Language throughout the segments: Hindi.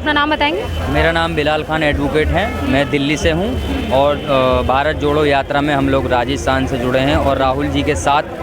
अपना नाम बताएंगे? मेरा नाम बिलाल खान एडवोकेट है, मैं दिल्ली से हूँ और भारत जोड़ो यात्रा में हम लोग राजस्थान से जुड़े हैं। और राहुल जी के साथ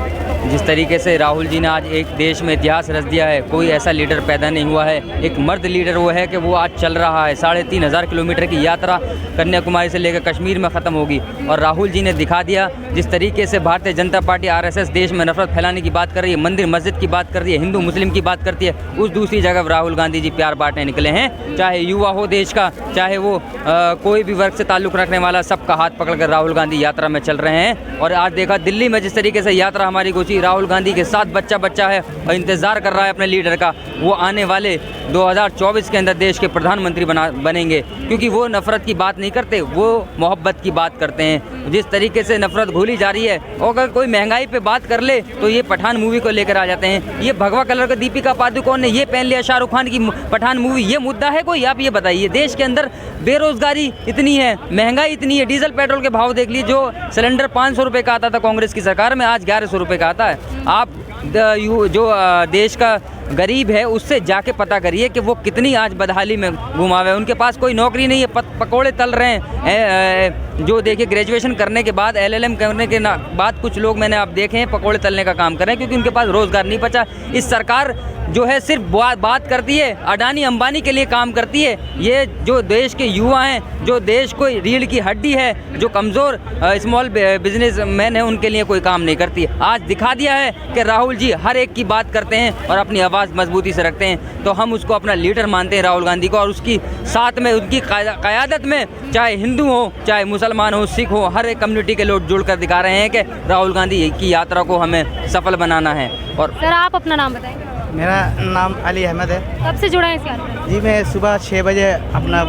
जिस तरीके से राहुल जी ने आज एक देश में इतिहास रच दिया है, कोई ऐसा लीडर पैदा नहीं हुआ है। एक मर्द लीडर वो है कि वो आज चल रहा है 3,500 किलोमीटर की यात्रा कन्याकुमारी से लेकर कश्मीर में ख़त्म होगी। और राहुल जी ने दिखा दिया जिस तरीके से भारतीय जनता पार्टी RSS देश में नफरत फैलाने की बात कर रही है, मंदिर मस्जिद की बात कर रही है, हिंदू मुस्लिम की बात करती है, उस दूसरी जगह राहुल गांधी जी प्यार बांटने निकले हैं। चाहे युवा हो देश का, चाहे वो कोई भी वर्ग से ताल्लुक़ रखने वाला, सबका हाथ पकड़कर राहुल गांधी यात्रा में चल रहे हैं। और आज देखा दिल्ली में जिस तरीके से यात्रा हमारी गुजरी, राहुल गांधी के साथ बच्चा है और इंतज़ार कर रहा है अपने लीडर का। वो आने वाले 2024 के अंदर देश के प्रधानमंत्री बनेंगे, क्योंकि वो नफ़रत की बात नहीं करते, वो मोहब्बत की बात करते हैं। जिस तरीके से नफ़रत घोली जा रही है, और अगर कोई महंगाई पे बात कर ले तो ये पठान मूवी को लेकर आ जाते हैं। ये भगवा कलर का दीपिका पादुकोण ने ये पहन लिया, शाहरुख खान की पठान मूवी, ये मुद्दा है कोई? आप ये बताइए। देश के अंदर बेरोजगारी इतनी है, महंगाई इतनी है, डीजल पेट्रोल के भाव देख लीजिए। जो सिलेंडर 500 रुपये का आता था कांग्रेस की सरकार में, आज 1100 रुपये का आता है। आप जो देश का गरीब है उससे जाके पता करिए कि वो कितनी आज बदहाली में घुमा हुए हैं। उनके पास कोई नौकरी नहीं है, पकोड़े तल रहे हैं। जो देखिए ग्रेजुएशन करने के बाद, LLM करने के बाद कुछ लोग मैंने आप देखे हैं पकोड़े तलने का काम कर रहे हैं, क्योंकि उनके पास रोज़गार नहीं बचा। इस सरकार जो है सिर्फ बात करती है, अडानी अंबानी के लिए काम करती है। ये जो देश के युवा हैं, जो देश को रीढ़ की हड्डी है, जो कमज़ोर स्मॉल बिजनेस मैन है, उनके लिए कोई काम नहीं करती। आज दिखा दिया है कि राहुल जी हर एक की बात करते हैं और अपनी आवाज़ मजबूती से रखते हैं। तो हम उसको अपना लीडर मानते हैं राहुल गांधी को, और उसकी साथ में उनकी क़यादत में चाहे हिंदू हो, चाहे मुसलमान हो, सिख हो, हर एक कम्युनिटी के लोग जुड़कर दिखा रहे हैं कि राहुल गांधी की यात्रा को हमें सफल बनाना है। और सर आप अपना नाम बताएंगे? मेरा नाम अली अहमद है। कब से जुड़ा है इस यात्रा? जी मैं सुबह 6 बजे अपना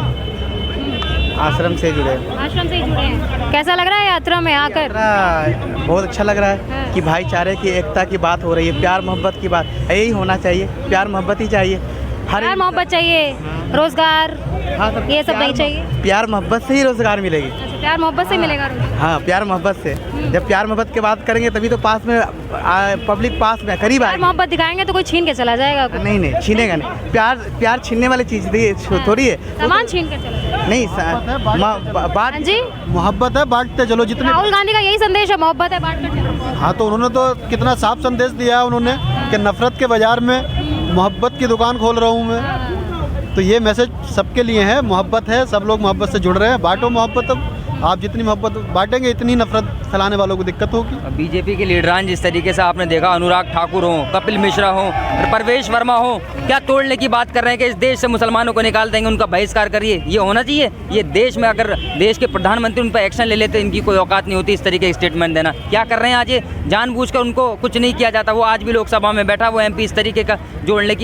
आश्रम से जुड़े। आश्रम से ही जुड़े हैं। कैसा लग रहा है यात्रा में आकर? बहुत अच्छा लग रहा है कि भाईचारे की, एकता की बात हो रही है, प्यार मोहब्बत की बात। यही होना चाहिए, प्यार मोहब्बत ही चाहिए। प्यार मोहब्बत चाहिए, रोजगार ये सब नहीं चाहिए। प्यार मोहब्बत से ही रोजगार मिलेगी। अच्छा, प्यार मोहब्बत से मिलेगा रोजगार? हाँ, प्यार मोहब्बत से। जब प्यार मोहब्बत की बात करेंगे तभी तो पास में पब्लिक पास में करीब आएगी। प्यार मोहब्बत दिखाएंगे तो कोई छीन के चला जाएगा? नहीं, छीनेगा नहीं। प्यार छीनने वाली चीज़ थोड़ी है। सामान छीन कर चला जाएगा? नहीं, बात जी मोहब्बत है, बांटते चलो जितने। राहुल गांधी का यही संदेश है, मोहब्बत है, बांट कर चलो। हाँ, तो उन्होंने तो कितना साफ संदेश दिया है उन्होंने कि नफरत के बाजार में मोहब्बत की दुकान खोल रहा हूँ मैं। तो ये मैसेज सबके लिए है, मोहब्बत है, सब लोग मोहब्बत से जुड़ रहे हैं। बांटो मोहब्बत। अब आप जितनी मोहब्बत बांटेंगे इतनी नफरत फैलाने वालों को दिक्कत होगी। बीजेपी के लीडरान जिस तरीके से आपने देखा, अनुराग ठाकुर हो, कपिल मिश्रा हो, परवेश वर्मा हो, क्या तोड़ने की बात कर रहे हैं कि इस देश से मुसलमानों को निकाल देंगे, उनका बहिष्कार करिए। ये होना चाहिए? ये देश में अगर देश के प्रधानमंत्री उन पर एक्शन ले लेते, इनकी कोई औकात नहीं होती इस तरीके की स्टेटमेंट देना। क्या कर रहे हैं आज? ये जानबूझकर उनको कुछ नहीं किया जाता। वो आज भी लोकसभा में बैठा, वो MP इस तरीके का तोड़ने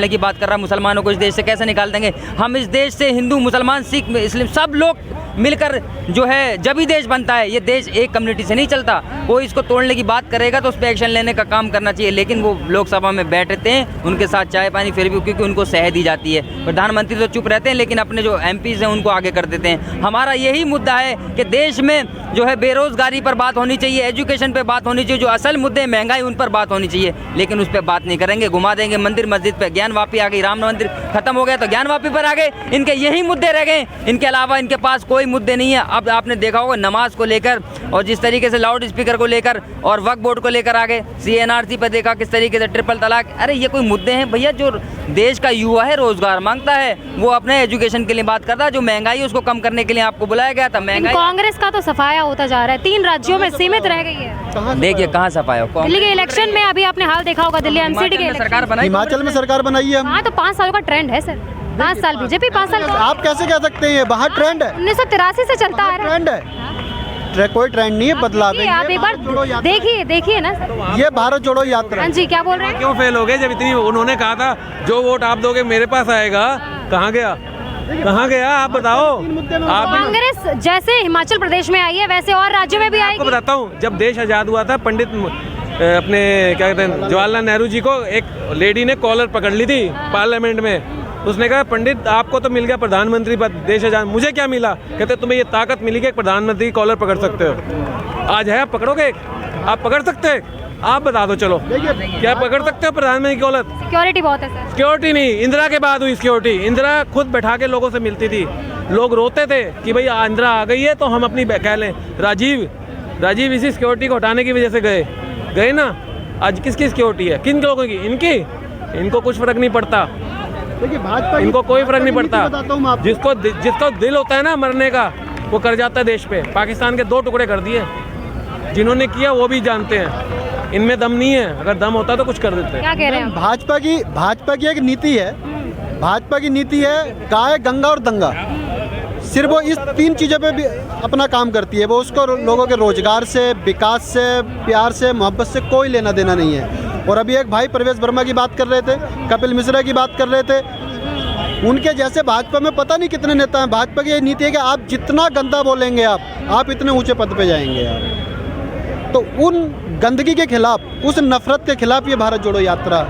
की बात कर रहा है। मुसलमानों को इस देश से कैसे निकाल देंगे? हम इस देश से हिंदू, मुसलमान, सिख, मुस्लिम सब लोग मिलकर जो है जब ही देश बनता है। ये देश एक कम्युनिटी से नहीं चलता। कोई इसको तोड़ने की बात करेगा तो उस पर एक्शन लेने का काम करना चाहिए। लेकिन वो लोकसभा में बैठते हैं, उनके साथ चाय पानी फिर भी, क्योंकि उनको सह दी जाती है। प्रधानमंत्री तो चुप रहते हैं, लेकिन अपने जो MPs हैं उनको आगे कर देते हैं। हमारा यही मुद्दा है कि देश में जो है बेरोजगारी पर बात होनी चाहिए, एजुकेशन पर बात होनी चाहिए, जो असल मुद्दे महंगाई उन पर बात होनी चाहिए। लेकिन उस पर बात नहीं करेंगे, घुमा देंगे मंदिर मस्जिद पर। ज्ञान वापी आ गई, राम मंदिर खत्म हो गया तो ज्ञान वापी पर आ गए। इनके यही मुद्दे रह गए, इनके अलावा इनके पास कोई मुद्दे नहीं है। अब आपने देखा होगा नमाज को लेकर, और जिस तरीके से लाउड स्पीकर को लेकर और वक्फ बोर्ड को लेकर आ गए, CNRC पर देखा किस तरीके से ट्रिपल तलाक। अरे ये कोई मुद्दे हैं भैया? जो देश का युवा है, रोजगार मांगता है, वो अपने एजुकेशन के लिए बात करता है। जो महंगाई है उसको कम करने के लिए आपको बुलाया गया था। महंगाई कांग्रेस का तो सफाया होता जा रहा है, 3 राज्यों में सीमित रह गई है। देखिए कहाँ सफाया हो। दिल्ली के इलेक्शन में अभी आपने हाल देखा होगा, दिल्ली MCD के सरकार बनाई, हिमाचल में सरकार बनाई है। हाँ, तो 5 साल का ट्रेंड है सर। 5 साल बीजेपी, 5 साल आप कैसे कह सकते हैं? बाहर ट्रेंड है, 1983 से चलता आ रहा है। ट्रेंड है, कोई ट्रेंड नहीं है, बदलाव है। आप एक बार देखिए ना। ये भारत जोड़ो यात्रा। हाँ जी, क्या बोल रहे हैं? क्यों फेल हो गए? जब इतनी उन्होंने कहा था जो वोट आप दोगे मेरे पास आएगा, कहाँ गया? आप बताओ। आप कांग्रेस जैसे हिमाचल प्रदेश में आई है वैसे और राज्यों में भी आएगी। आपको बताता हूँ, जब देश आज़ाद हुआ था, पंडित अपने क्या कहते हैं जवाहरलाल नेहरू जी को एक लेडी ने कॉलर पकड़ ली थी पार्लियामेंट में। उसने कहा पंडित आपको तो मिल गया प्रधानमंत्री पद, देश आजाद, मुझे क्या मिला? कहते तुम्हें ये ताकत मिली कि प्रधानमंत्री कॉलर पकड़ सकते हो। आज है, आप पकड़ोगे? आप पकड़ सकते हैं? आप बता दो चलो, क्या पकड़ सकते हो प्रधानमंत्री की औलत? सिक्योरिटी बहुत है सर। सिक्योरिटी नहीं, इंदिरा के बाद हुई सिक्योरिटी। इंदिरा खुद बैठा के लोगों से मिलती थी, लोग रोते थे कि भाई इंदिरा आ गई है तो हम अपनी कह लें। राजीव इसी सिक्योरिटी को हटाने की वजह से गए ना। आज किसकी सिक्योरिटी है, किन लोगों की? इनको कुछ फर्क नहीं पड़ता, देखिए भाजपा इनको कोई फर्क नहीं पड़ता। बताता हूँ मैं आपको। जिसको दिल होता है ना मरने का, वो कर जाता है देश पे। पाकिस्तान के 2 टुकड़े कर दिए, जिन्होंने किया वो भी जानते हैं, इनमें दम नहीं है। अगर दम होता तो कुछ कर देते। क्या कह रहे हैं आप? भाजपा की एक नीति है, भाजपा की नीति है गाय, गंगा और दंगा। सिर्फ वो इस 3 चीज़ों पे भी अपना काम करती है। वो उसको लोगों के रोजगार से, विकास से, प्यार से, मोहब्बत से कोई लेना देना नहीं है। और अभी एक भाई प्रवेश वर्मा की बात कर रहे थे, कपिल मिश्रा की बात कर रहे थे। उनके जैसे भाजपा में पता नहीं कितने नेता हैं। भाजपा की ये नीति है कि आप जितना गंदा बोलेंगे आप इतने ऊंचे पद पे जाएंगे आप। तो उन गंदगी के खिलाफ, उस नफरत के खिलाफ ये भारत जोड़ो यात्रा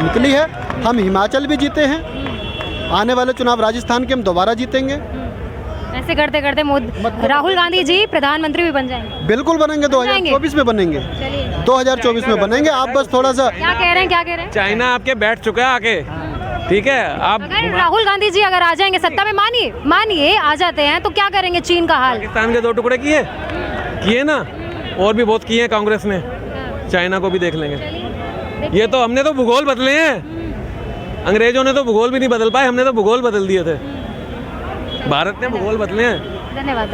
निकली है। हम हिमाचल भी जीते हैं, आने वाले चुनाव राजस्थान के हम दोबारा जीतेंगे। ऐसे करते करते राहुल गांधी जी प्रधानमंत्री भी बन जाएंगे। बिल्कुल बनेंगे, 2024 में बनेंगे, चलिए 2024 में बनेंगे। आप बस थोड़ा सा क्या कह रहे हैं? चाइना आपके बैठ चुका है आके, ठीक है। आप अगर राहुल गांधी जी अगर आ जाएंगे सत्ता में, मानिए आ जाते हैं, तो क्या करेंगे चीन का हाल? पाकिस्तान के 2 टुकड़े किए ना, और भी बहुत किए हैं कांग्रेस ने। चाइना को भी देख लेंगे। ये तो हमने तो भूगोल बदले हैं, अंग्रेजों ने तो भूगोल भी नहीं बदल पाए, हमने तो भूगोल बदल दिए थे। भारत ने भूगोल बदले हैं। धन्यवाद।